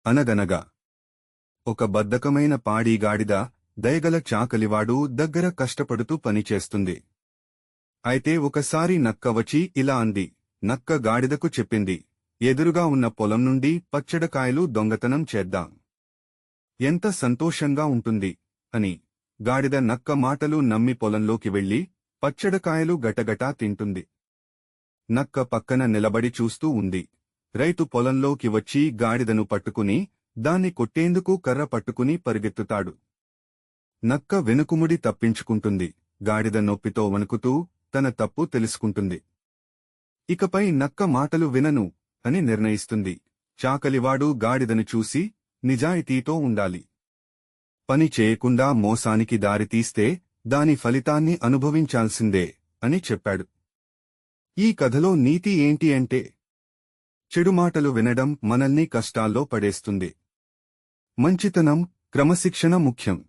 అనగనగా ఒక బద్ధకమైన పాడీగాడిద దయగల చాకలివాడు దగ్గర కష్టపడుతూ పనిచేస్తుంది. అయితే ఒకసారి నక్క వచ్చి ఇలా అంది. నక్క గాడిదకు చెప్పింది, ఎదురుగా ఉన్న పొలం నుండి పచ్చడకాయలు దొంగతనం చేద్దాం. ఎంత సంతోషంగా ఉంటుంది అని. గాడిద నక్క మాటలు నమ్మి పొలంలోకి వెళ్లి పచ్చడకాయలు గటగటా తింటుంది. నక్క పక్కన నిలబడి చూస్తూ ఉంది. రైతు పొలంలోకి వచ్చి గాడిదను పట్టుకుని దాన్ని కొట్టేందుకు కర్ర పట్టుకుని పరిగెత్తుతాడు. నక్క వెనుకుముడి తప్పించుకుంటుంది. గాడిద నొప్పితో వణుకుతూ తన తప్పు తెలుసుకుంటుంది. ఇకపై నక్క మాటలు వినను అని నిర్ణయిస్తుంది. చాకలివాడు గాడిదను చూసి, నిజాయితీతో ఉండాలి. పని చేయకుండా మోసానికి దారితీస్తే దాని ఫలితాన్ని అనుభవించాల్సిందే అని చెప్పాడు. ఈ కథలో నీతి ఏంటి అంటే, చెడు మాటలు వినడం మనల్ని కష్టాల్లో పడేస్తుంది. మంచితనం, క్రమశిక్షణ ముఖ్యం.